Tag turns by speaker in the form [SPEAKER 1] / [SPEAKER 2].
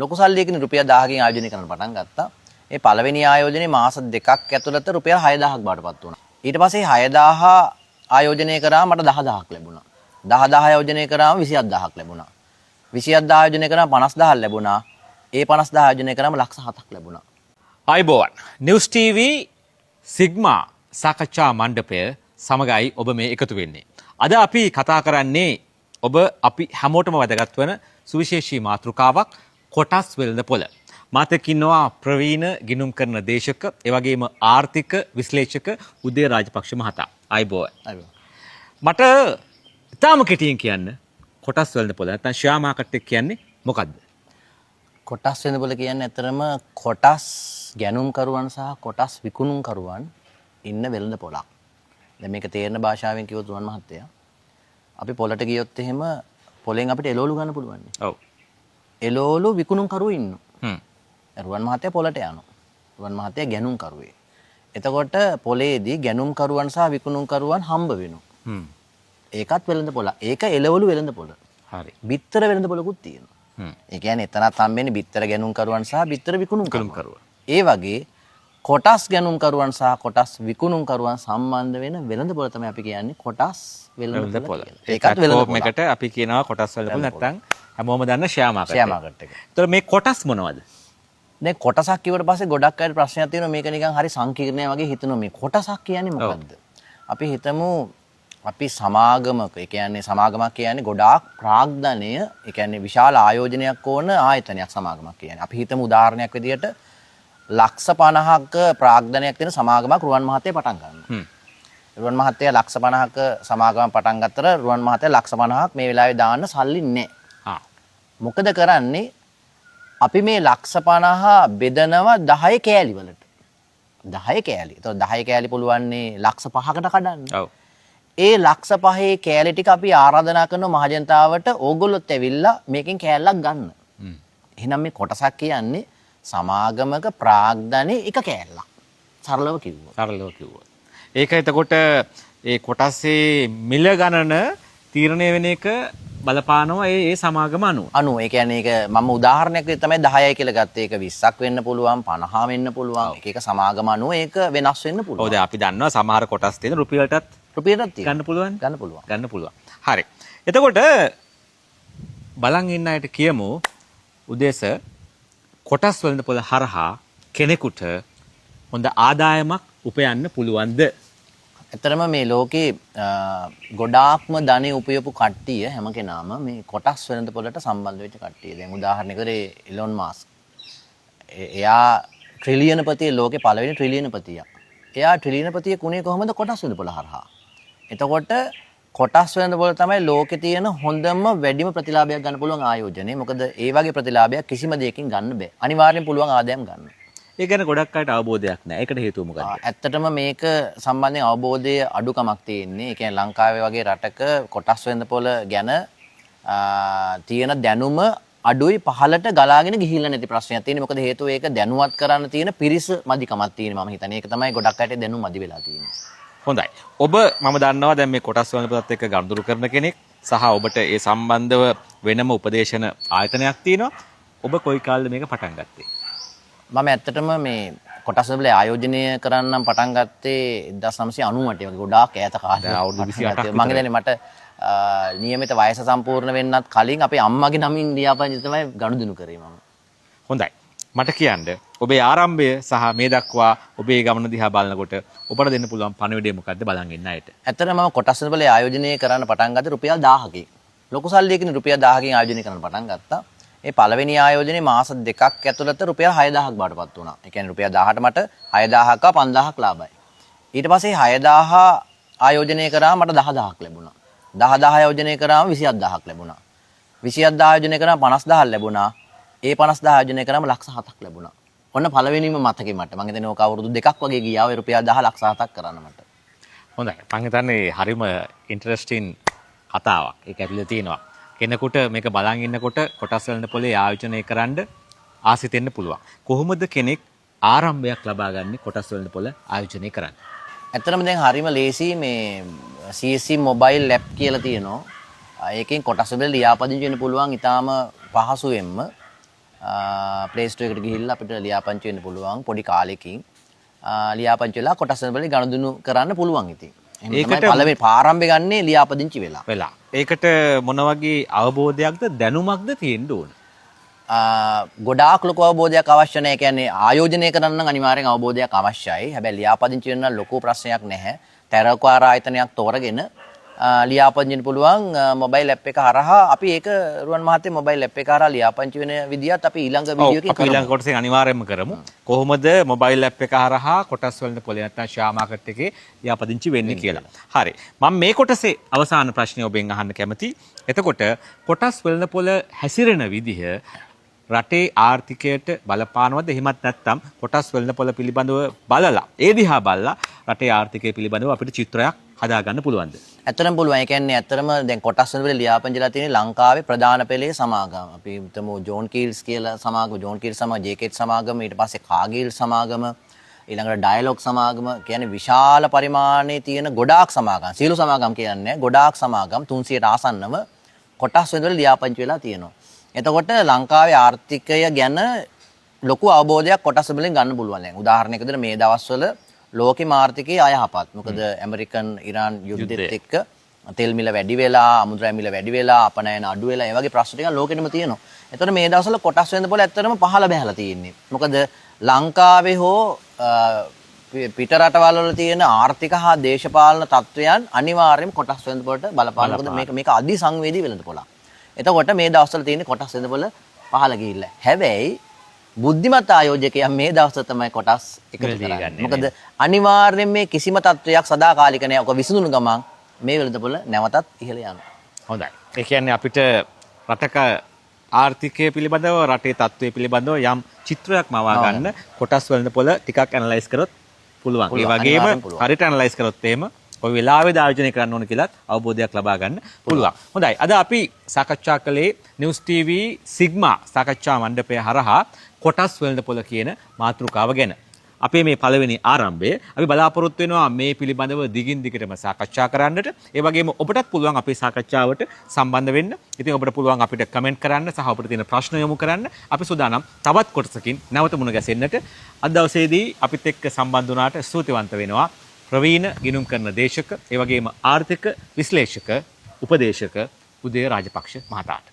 [SPEAKER 1] ලොකු සල්ලියකින් රුපියල් 1000කින් ආයෝජනය කරන්න පටන් ගත්තා. ඒ පළවෙනි ආයෝජනේ මාස 2ක් ඇතුළත රුපියල් 6000ක් බාටපත් වුණා. ඊට පස්සේ 6000 ආයෝජනය කරාම මට 10000ක් ලැබුණා. 10000 ආයෝජනය කරාම 27000ක් ලැබුණා. 27000 ආයෝජනය කරාම 50000 ලැබුණා. ඒ 50000 ආයෝජනය කරාම ලක්ෂ 7ක් ලැබුණා.
[SPEAKER 2] අයිබෝවන් නිවුස් ටීවී සිග්මා සාකච්ඡා මණ්ඩපය සමගයි ඔබ මේ එකතු වෙන්නේ. අද අපි කතා කරන්නේ අපි හැමෝටම වැදගත් වන සුවිශේෂී මාතෘකාවක් කොටස් වෙළඳපොළ. මාත් එක්ක ඉන්නවා ප්‍රවීණ ගිණුම් කරන දේශක ඒ වගේම ආර්ථික විශ්ලේෂක උදේ රාජපක්ෂ මහතා. අයිබෝවන්. මට ඉතාම කෙටියෙන් කියන්න කොටස් වෙළඳපොළ නැත්නම් ෂෙයා මාකට් එක කියන්නේ මොකද්ද?
[SPEAKER 1] කොටස් වෙළඳපොළ කියන්නේ ඇත්තරම කොටස් ගැනුම්කරුවන් සහ කොටස් විකුණුම්කරුවන් ඉන්න වෙළඳපොළක්. දැන් මේක තේරෙන භාෂාවෙන් කිව්වොත් රුවන් මහත්තයා අපි පොළට ගියොත් එහෙම පොලෙන් අපිට එළවලු ගන්න පුළුවන්.
[SPEAKER 2] ඔව්.
[SPEAKER 1] එළවලු විකුණුම්කරුවෝ ඉන්නවා. රුවන් මහත්තයා පොළට යනවා. රුවන් මහත්තයා ගැනුම්කරුවේ. එතකොට පොලේදී ගැනුම්කරුවන් සහ විකුණුම්කරුවන් හම්බ වෙනවා. ඒකත් වෙළඳපොළ. ඒක එළවලු වෙළඳපොළ.
[SPEAKER 2] හරි.
[SPEAKER 1] බිත්තර වෙළඳපොළකුත් තියෙනවා. ඒ කියන්නේ එතනත් හම්බෙන්නේ බිත්තර ගැනුම්කරුවන් සහ බිත්තර විකුණුම්කරුවන්. ඒ වගේ කොටස් ගැනුම්කරුවන් සහ කොටස් විකුණුම්කරුවන් සම්බන්ධ වෙන වෙළඳපොළ තමයි අපි කියන්නේ කොටස් වෙළඳපොළ.
[SPEAKER 2] ඒකත් වෙළඳපොළ. මේකට අපි කියනවා කොටස් වෙළඳපොළ නැත්නම් හැමෝම දන්න ෂෙයා මාකට් එක.
[SPEAKER 1] ෂෙයා මාකට් එක.
[SPEAKER 2] ඒතර මේ කොටස් මොනවද?
[SPEAKER 1] දැන් කොටසක් කිව්වට පස්සේ ගොඩක් අයට ප්‍රශ්නයක් තියෙනවා මේක නිකන් හරි සංකීර්ණයි වගේ හිතනවා මේ කොටසක් කියන්නේ මොකද්ද? අපි හිතමු අපි සමාගමක ඒ කියන්නේ සමාගමක් කියන්නේ ගොඩාක් ප්‍රාග්ධනය ඒ කියන්නේ විශාල ආයෝජනයක් ඕන ආයතනයක් සමාගමක් කියන්නේ. අපි හිතමු උදාහරණයක් විදියට ලක්ෂ 50ක ප්‍රාග්ධනයක් තියෙන සමාගමක් රුවන් මහත්තයා පටන් ගන්නවා. රුවන් මහත්තයා ලක්ෂ 50ක සමාගමක් පටන් ගත්තට රුවන් මහත්තයා ලක්ෂ 50ක් මේ වෙලාවේ දාන්න සල්ලි නැහැ. මොකද කරන්නේ? අපි මේ ලක්ෂ 50 බෙදනවා 10 කෑලි වලට. 10 කෑලි. ඒතකොට 10 කෑලි පුළුවන්නේ ලක්ෂ 5කට කඩන්න.
[SPEAKER 2] ඔව්.
[SPEAKER 1] ඒ ලක්ෂ 5 කෑලි ටික අපි ආරාධනා කරන මහජනතාවට ඕගොල්ලොත් ඇවිල්ලා මේකෙන් කෑල්ලක් ගන්න. එහෙනම් මේ කොටසක් කියන්නේ සමාගමක ප්‍රාග්ධනයේ එක කෑල්ලක්. සරලව කිව්වොත්.
[SPEAKER 2] ඒක එතකොට ඒ කොටසේ මිල ගණන තීරණය වෙන එක බලපානවා ඒ සමාගම අනුව.
[SPEAKER 1] ඒ කියන්නේ ඒක මම උදාහරණයක් විදිහට තමයි 10යි කියලා ගත්තේ. ඒක 20ක් වෙන්න පුළුවන්, 50 වෙන්න පුළුවන්. එක එක සමාගම අනුව ඒක වෙනස් වෙන්න පුළුවන්.
[SPEAKER 2] ඔව් දැන් අපි දන්නවා සමහර කොටස් තියෙන රුපියලටත්
[SPEAKER 1] ගන්න
[SPEAKER 2] පුළුවන්. හරි. එතකොට බලන් ඉන්න අයට කියමු උදේස කොටස් වෙළඳපොළ හරහා කෙනෙකුට හොඳ ආදායමක් උපයන්න පුළුවන්ද?
[SPEAKER 1] ඇත්තටම මේ ලෝකේ ගොඩාක්ම ධනෙ උපයපු කට්ටිය හැම කෙනාම මේ කොටස් වෙළඳපොළට සම්බන්ධ වෙච්ච කට්ටිය. දැන් උදාහරණයකට ඉලොන් මාස්ක්. එයා ට්‍රිලියනපතිය ලෝකේ පළවෙනි ට්‍රිලියනපතියා. එයා ට්‍රිලියනපතියෙක් උනේ කොහොමද? කොටස් වෙළඳපොළ හරහා. එතකොට කොටස් වෙළඳපොළ තමයි ලෝකේ තියෙන හොඳම වැඩිම ප්‍රතිලාභයක් ගන්න පුළුවන් ආයෝජනය. මොකද ඒ වගේ ප්‍රතිලාභයක් කිසිම දෙයකින් ගන්න බෑ. අනිවාර්යෙන් පුළුවන් ආදායම් ගන්න.
[SPEAKER 2] ඒ ගැන ගොඩක් අයට අවබෝධයක් නැහැ. ඒකට හේතුව මොකක්ද?
[SPEAKER 1] ඇත්තටම මේක සම්බන්ධයෙන් අවබෝධයේ අඩුකමක් තියෙන්නේ. ඒ කියන්නේ ලංකාවේ වගේ රටක කොටස් වෙළඳපොළ ගැන තියෙන දැනුම අඩුයි, පහළට ගලාගෙන ගිහිල්ලා නැති ප්‍රශ්නයක් තියෙන්නේ. මොකද හේතුව ඒක දැනුවත් කරන්න තියෙන පිරිස මදිකමක් තියෙනවා මම හිතන්නේ. ඒක තමයි ගොඩක් අයට දැනුම මදි වෙලා තියෙන්නේ.
[SPEAKER 2] හොඳයි. මම දන්නවා දැන් මේ කොටස් වෙළඳපොළත් එක්ක ගනුදෙනු කරන කෙනෙක් සහ ඔබට ඒ සම්බන්ධව වෙනම උපදේශන ආයතනයක් තියෙනවා. ඔබ කොයි කාලෙද මේක පටන් ගත්තේ?
[SPEAKER 1] මම ඇත්තටම මේ කොටස් වෙළඳපොළ ආයෝජනය කරන්නම් පටන් ගත්තේ 1998 වගේ ගොඩාක් ඈත කාලේ.
[SPEAKER 2] අවුරුදු 28ක්
[SPEAKER 1] මම හිතන්නේ මට නියමිත වයස සම්පූර්ණ වෙන්නත් කලින් අපේ අම්මගේ නමින් ලියාපදිංචි තමයි ගනුදෙනු කරේ මම.
[SPEAKER 2] හොඳයි. මට කියන්න ඔබේ ආරම්භය සහ මේ දක්වා ඔබේ ගමන දිහා බලනකොට ඔබට දෙන්න පුළුවන් පණිවිඩය මොකක්ද බලන් ඉන්න අයට?
[SPEAKER 1] ඇත්තටම මම කොටස් වෙළඳපොළ ආයෝජනය කරන්න පටන් ගත්තේ රුපියල් 1000කින්. ලොකු සල්ලියකින් රුපියල් 1000කින් ආයෝජනය කරන්න පටන් ගත්තා. ඒ පළවෙනි ආයෝජනේ මාස 2ක් ඇතුළත රුපියල් 6000ක් බාටපත් වුණා. ඒ කියන්නේ රුපියල් 1000ට මට 6000ක 5000ක් ලාභයි. ඊට පස්සේ 6000 ආයෝජනය කරාම මට 10000ක් ලැබුණා. 10000 ආයෝජනය කරාම 27000ක් ලැබුණා. 27000 ආයෝජනය කරාම 50000ක් ලැබුණා. ඒ 50000 ආයෝජනය කරාම ලක්ෂ 7ක් ලැබුණා. ඔන්න පළවෙනිම මතකේ මට. මම හිතන්නේ ඕක අවුරුදු 2ක් වගේ ගියා ඔය රුපියල් 10 ලක්ෂ 7ක් කරන්න මට.
[SPEAKER 2] හොඳයි. මම හිතන්නේ හරිම ඉන්ටරෙස්ටිං කතාවක්. ඒක ඇතුලේ තියෙනවා. කෙනෙකුට මේක බලන් ඉන්නකොට කොටස් වෙළඳපොළේ ආයෝජනය කරන්න ආසිතෙන්න පුළුවන්. කොහොමද කෙනෙක් ආරම්භයක් ලබා ගන්නේ කොටස් වෙළඳපොළ ආයෝජනය කරන්න?
[SPEAKER 1] ඇත්තටම දැන් හරිම ලේසි මේ CSC මොබයිල් ඇප් කියලා තියෙනවා. ඒකෙන් කොටස් වෙළඳ ලියාපදිංචි වෙන්න පුළුවන් ඊටාම පහසුවෙන්ම. Play Store එකට ගිහිල්ලා අපිට ලියාපදිංචි වෙන්න පුළුවන් පොඩි කාලෙකින්. ලියාපදිංචි වෙලා කොටස් වල ගනුදෙනු කරන්න පුළුවන් ඉතින්. එහෙනම් තමයි පළවෙනි පාරම්භය ගන්නේ ලියාපදිංචි වෙලා.
[SPEAKER 2] ඒකට මොන වගේ අවබෝධයක්ද දැනුමක්ද තියෙන්න ඕන?
[SPEAKER 1] ගොඩාක් ලොකු අවබෝධයක් අවශ්‍ය නැහැ. කියන්නේ ආයෝජනය කරන්න නම් අනිවාර්යෙන් අවබෝධයක් අවශ්‍යයි. හැබැයි ලියාපදිංචි වෙන්න ලොකු ප්‍රශ්නයක් නැහැ. තරකාර ආයතනයක් තෝරගෙන ලියාපදිංචි පුළුවන් මොබයිල් ඇප් එක හරහා. අපි ඒක රුවන් මහත්තයා මොබයිල් ඇප් එක හරහා ලියාපදිංචි වෙන විදියත් අපි ඊළඟ වීඩියෝ එකකින්
[SPEAKER 2] කරමු. අපි ඊළඟ කොටසේ අනිවාර්යයෙන්ම කරමු. කොහොමද මොබයිල් ඇප් එක හරහා කොටස් වලින් පොලේ නැත්නම් ෂෙයා මාකට් එකේ ලියාපදිංචි වෙන්නේ කියලා. හරි. මම මේ කොටසේ අවසාන ප්‍රශ්නේ ඔබෙන් අහන්න කැමතියි. එතකොට කොටස් වලින් පොල හැසිරෙන විදිහ රටේ ආර්ථිකයට බලපානවද? එහෙමත් නැත්නම් කොටස් වලින් පොල පිළිබඳව බලලා ඒ දිහා බලලා රටේ ආර්ථිකය පිළිබඳව අපිට චිත්‍රයක් හදාගන්න පුළුවන්ද?
[SPEAKER 1] ඇත්තටම පුළුවන්. ඒ කියන්නේ ඇත්තටම දැන් කොටස් වල ලියාපදිංචිලා තියෙන ලංකාවේ ප්‍රධාන පෙළේ සමාගම. අපි හිතමු ජෝන් කීල්ස් කියලා සමාගම, ජෝන් කීල්ස් සමාගම, ජේකේට් සමාගම, ඊට පස්සේ කාගීල් සමාගම, ඊළඟට ඩයලොග් සමාගම කියන්නේ විශාල පරිමාණයේ තියෙන ගොඩාක් සමාගම්. සියලු සමාගම් කියන්නේ ගොඩාක් සමාගම් 300ට ආසන්නව කොටස් වල ලියාපදිංචි වෙලා තියෙනවා. එතකොට ලංකාවේ ආර්ථිකය ගැන ලොකු අවබෝධයක් කොටස් වලින් ගන්න පුළුවන්. දැන් උදාහරණයක් විදිහට මේ දවස්වල ලෝකෙම ආර්ථිකයේ අයහපත්. මොකද ඇමරිකන් ඉරාන් යුද්ධෙත් එක්ක තෙල් මිල වැඩි වෙලා, අමුද්‍රව්‍ය මිල වැඩි වෙලා, අපනයන අඩු වෙලා, ඒ වගේ ප්‍රශ්න ටික ලෝකෙටම තියෙනවා. එතකොට මේ දවස්වල කොටස් වෙනද පොළ ඇත්තටම පහළ බහැලා තියෙන්නේ. මොකද ලංකාවේ හෝ පිට රටවල් වල තියෙන ආර්ථික හා දේශපාලන තත්ත්වයන් අනිවාර්යයෙන්ම කොටස් වෙනද පොළට බලපාන. මොකද මේක අධි සංවේදී වෙළඳ පොළක්. එතකොට මේ දවස්වල තියෙන කොටස් වෙනද පොළ පහළ ගිහිල්ලා. හැබැයි බුද්ධිමත් ආයෝජකයා මේ දවස්වල තමයි කොටස් එකතු කරන්නේ. මොකද අනිවාර්යයෙන් මේ කිසිම තත්ත්වයක් සදාකාලික නෑ. ඔක විසඳුණු ගමන් මේ වෙළඳපොළ නැවතත් ඉහළ යනවා.
[SPEAKER 2] හොඳයි. ඒ කියන්නේ අපිට රටක ආර්ථිකය පිළිබඳව, රටේ තත්ත්වය පිළිබඳව යම් චිත්‍රයක් මවා ගන්න කොටස් වෙළඳපොළ ටිකක් ඇනලයිස් කරොත් පුළුවන්. ඒ වගේම හරියට ඇනලයිස් කරොත් එහෙම ඔය වෙලාවෙද ආයෝජනය කරන්න ඕන කියලාත් අවබෝධයක් ලබා ගන්න පුළුවන්. හොඳයි. අද අපි සාකච්ඡා කළේ නිවුස් ටීවී සිග්මා සාකච්ඡා මණ්ඩපය හරහා කොටස් වෙළඳපොළ කියන මාතෘකාව ගැන. අපේ මේ පළවෙනි ආරම්භය අපි බලාපොරොත්තු වෙනවා මේ පිළිබඳව දිගින් දිගටම සාකච්ඡා කරන්නට. ඒ වගේම ඔබටත් පුළුවන් අපේ සාකච්ඡාවට සම්බන්ධ වෙන්න. ඉතින් ඔබට පුළුවන් අපිට කමෙන්ට් කරන්න සහ ඔබට තියෙන ප්‍රශ්න යොමු කරන්න. අපි සූදානම් තවත් කොටසකින් නැවත මුණ ගැසෙන්නට. අද දවසේදී අපිත් එක්ක සම්බන්ධ වුණාට ස්තුතිවන්ත වෙනවා. ප්‍රවීණ ගිණුම් කරන දේශක, ඒ වගේම ආර්ථික විශ්ලේෂක, උපදේශක උදේ රාජපක්ෂ මහතාට.